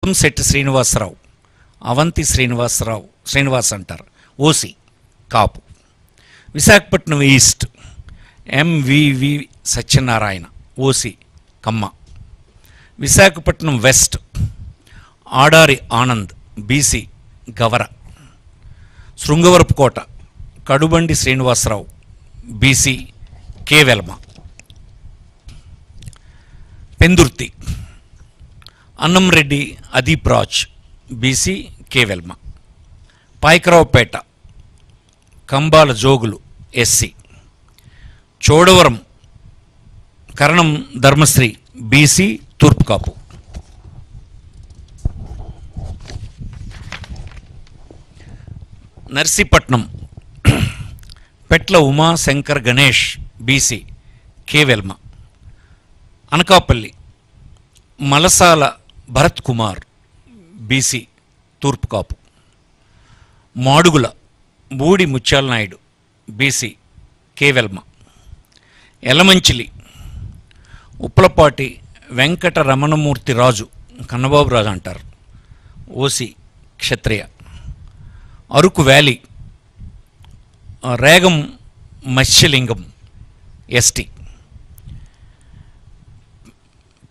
శెట్టి శ్రీనివాసరావు, అవంతి శ్రీనివాస్ అంటారు, OC Kapu. Visakhapatnam east MVV Satyanarayana, OC Kamma. Visakhapatnam west Adari Anand, BC Gavara. Srungavarapukota Kadubandi Srinivasa Rao, BC కేవెల్మ. Pendurthi Annamreddy Adeep Raj, BC కేవెల్మ. Payakaraopeta Kambala Jogulu, SC. Chodavaram Karanam Dharmasri, BC Turpu Kapu. Narsipatnam Petla Umashankar Ganesh, BC కేవెల్మ. అనకాపల్లి మలసాల భరత్ కుమార్, బీసీ తూర్పు కాపు. మాడుగుల బూడి ముత్యాల నాయుడు, బీసీ కేవెల్మ. ఎలమంచిలి ఉప్పలపాటి వెంకట రమణమూర్తి రాజు, కన్నబాబు రాజు అంటారు, OC Kshatriya. Araku valley Regam Matsyalingam, ST.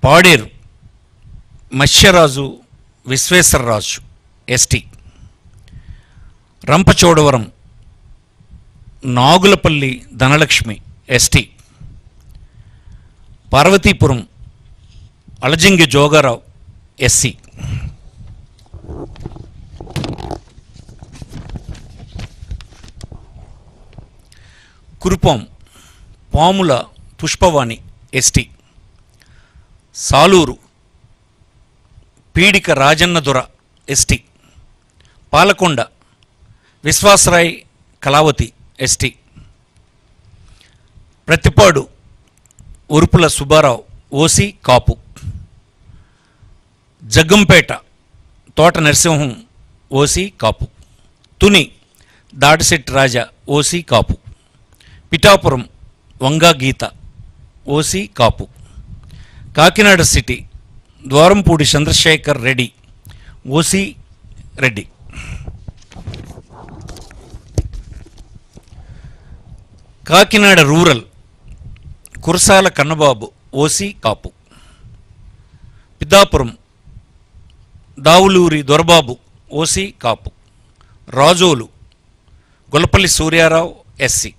Paderu Matsyaraju Visweswara Raju, ST. Rampachodavaram Nagulapalli Dhanalakshmi, ST. Parvathipuram Alajangi Jogarao, SC. Kurupam Pamula Pushpavani, ST. Saluru Peedika Rajannadora, ST. Palakonda Viswasarai Kalavathi, ST. Prathipadu Urupula Subbarao, OC Kapu. Jaggampeta Thota Narasimham, OC Kapu. Tuni Dadisetti Raja, OC Kapu. Pithapuram Vanga Geetha, OC Kapu. Kakinada city Dwarampudi Chandrasekhar Reddy, OC Reddy. Kakinada rural Kurasala Kannababu, OC Kapu. Peddapuram Davuluri Dorababu, OC Kapu. Razole Gollapalli Surya Rao, SC.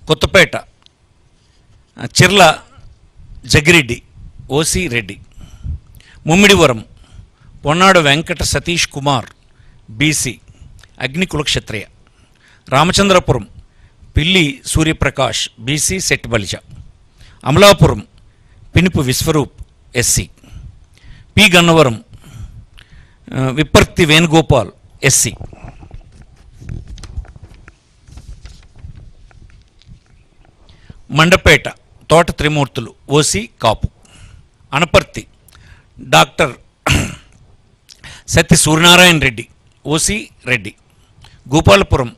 Kothapeta Chirla Jaggireddy, OC Reddy. Mummidivaram Ponnada Venkata Satish Kumar, BC Agnikula Kshatriya. Ramachandrapuram Pilli Suryaprakash, BC Setti Balija. Amalapuram Pinipe Viswarup, SC. P Gannavaram Vipparthi Venugopal, SC. Mandapeta Thota Trimurthulu, OC Kapu. Anaparthi doctor Satya Suryanarayana Reddy, OC Reddy. Gopalapuram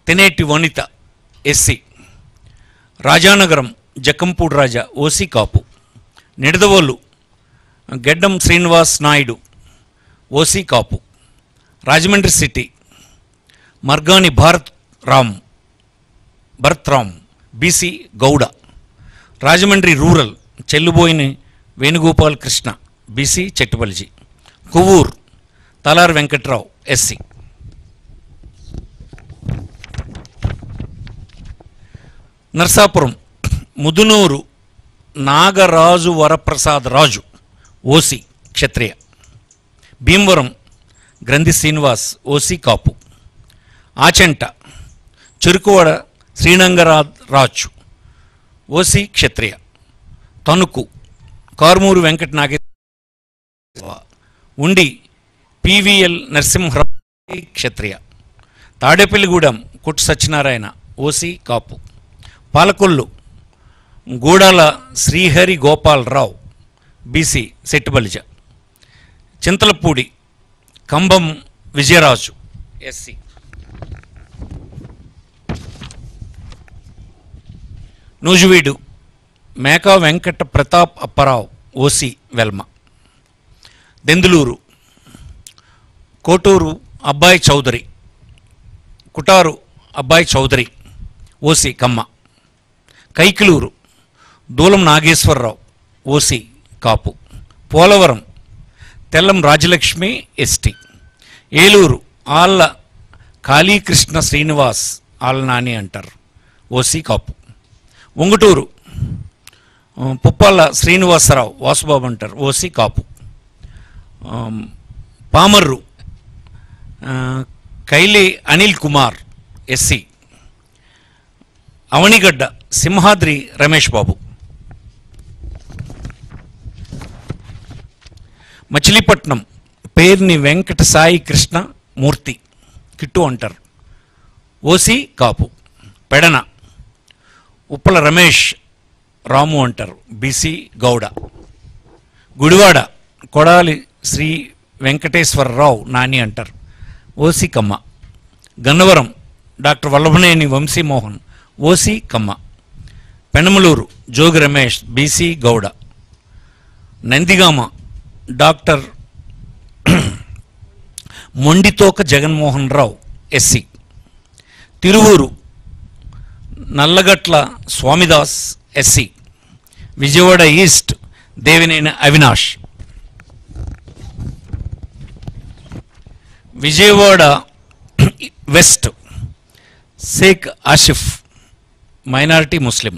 Taneti Vanitha, SC. Rajanagaram Jakkampudi Raja, OC Kapu. Nidadavole Geddam Srinivas Naidu, OC Kapu. Rajahmundry city Margani Bharat Ram, BC Gowda. Rajahmundry rural Chelluboina Venugopal Krishna, BC Settibalija. Kovvur తలార్ Venkatrao, SC. Narsapuram Mudunuru Nagaraju Varaprasad రాజు, OC క్షత్రియ. భీమవరం గ్రంథి Srinivas, OC కాపు. Achanta Cherukuvada శ్రీనంగరాజు, OC క్షత్రియ. తణుకు కార్మూరు వెంకట నాగేశ్వర, ఉండి PVL Narasimharao, క్షత్రియ. తాడేపల్లిగూడెం కొట్టు Satyanarayana, OC కాపు. Palakollu గూడాల Srihari Gopalarao, BC సెట్టుబలిజ. Chintalapudi కంబం Vijayaraju, SC. Nuzvid Meka Venkata Pratap Apparao, OC Velma. Denduluru, Koturu అబ్బాయి చౌదరి, కుటారు అబ్బాయి Chowdary OC కమ్మ. కైకిలూరు దూలం Nageswararao OC కాపు. Polavaram Tellam Rajalakshmi ST. Eluru Alla Kalikrishna Srinivas Alla Nani అంటారు OC Kapu. Ungutur Puppala Srinivasa Rao Vasubabu అంటారు OC Kapu. Pamarru Kaile Anil Kumar SC. Avanigadda Simhadri Ramesh Babu. Machilipatnam Perni Venkata Sai Krishna Murthy Kittu అంటారు OC Kapu. Pedana Uppala Ramesh Ramu అంటారు BC Gowda. Gudivada Kodali Sri Venkateswara Rao Nani అంటారు OC Kamma. Gannavaram doctor Vallabhaneni Vamsi Mohan OC Kamma. Penamaluru Jogi Ramesh BC Gowda. Nandigama doctor Monditoka Jaganmohan Rao SC. Tiruvuru Nallagatla Swamidas SC. Vijayawada east Devineni Avinash. Vijayawada west Sheikh Asif minority Muslim.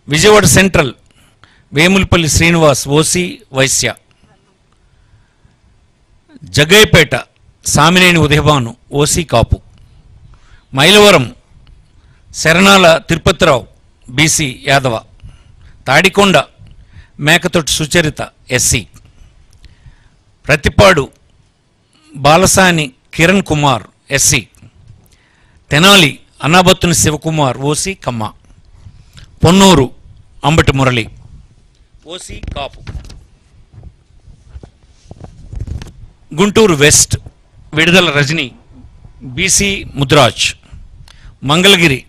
Vijayawada central Vemulapalli Srinivas OC Vysya. Jaggayyapeta Samineni Udayabhanu OC Kapu. Mylavaram Saranala Tirupathi Rao BC Yadava. Tadikonda Mekathoti Sucharitha SC. Prathipadu Balasani Kiran Kumar SC. Tenali Annabathuni Sivakumar OC Kamma. Ponnur Ambati Murali OC Kapu. Guntur west Vidadala Rajini BC Mudiraj. Mangalagiri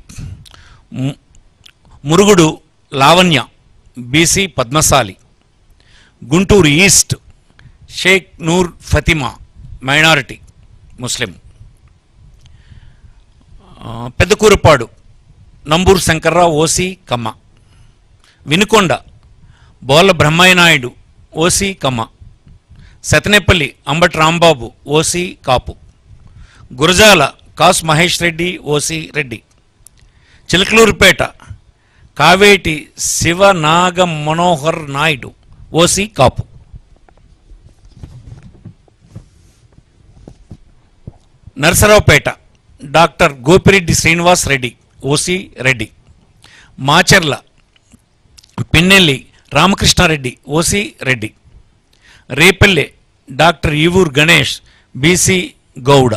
Murugudu Lavanya BC Padmasali. Guntur east Sheikh Noor Fathima minority Muslim. Pedakurapadu Namburu Sankar Rao OC Kamma. Vinukonda Bolla Brahmaiah Naidu OC Kamma. Sattenapalli Ambati Rambabu OC Kapu. Gurajala Kasu Mahesh Reddy OC Reddy. Chilakaluripet Kaveti Sivanaga Manohar Naidu OC Kapu. Narasaraopet doctor Gopireddy Srinivas Reddy OC Reddy. Macherla Pinnelli Ramakrishna Reddy OC Reddy. Repalle doctor Evur Ganesh BC Gowda.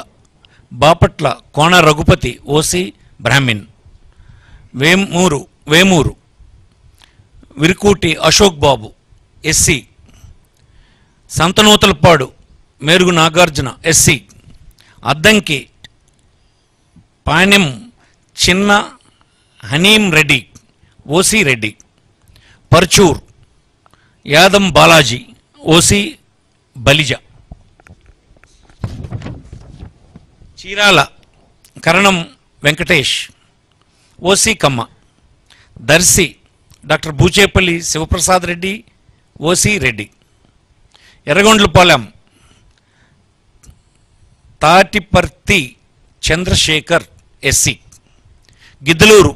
Bapatla Kona Raghupathi OC Brahmin. Vemuru Varikuti Ashok Babu SC. Santhanuthalapadu Merugu Nagarjuna SC. Addanki Panyam Chinna Hanim Reddy OC Reddy. Parchur Yadam Balaji OC Balija. Chirala Karanam Venkatesh OC Kamma. Darsi doctor Buchepalli Sivaprasad Reddy OC Reddy. Yerragondapalem Tatiparthi Chandrasekhar SC. Giddalur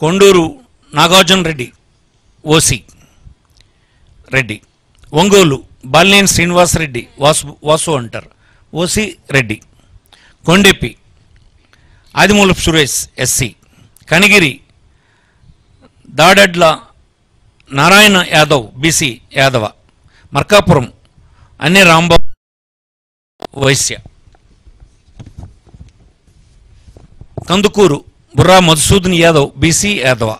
Konduru Nagarjuna Reddy OC Reddy. Ongole Balineni Srinivasa Reddy Vasu అంటారు OC Reddy. Kondepi Audimulapu Suresh SC. Kanigiri Daddala Narayana Yadav BC Yadava. Markapuram Anne Rambabu Vysya. Kandukur Burra Madhusudan Yadav BC Yadava.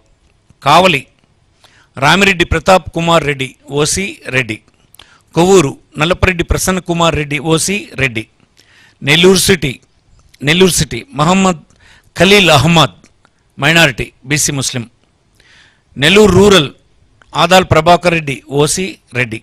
Kavali Ramireddy Pratap Kumar Reddy OC Reddy. Kovur Nallapareddy Prasanna Kumar Reddy OC Reddy. Nellore city Mohammed Khaleel Ahmed minority BC Muslim. Nellore rural Adala Prabhakar Reddy OC Reddy.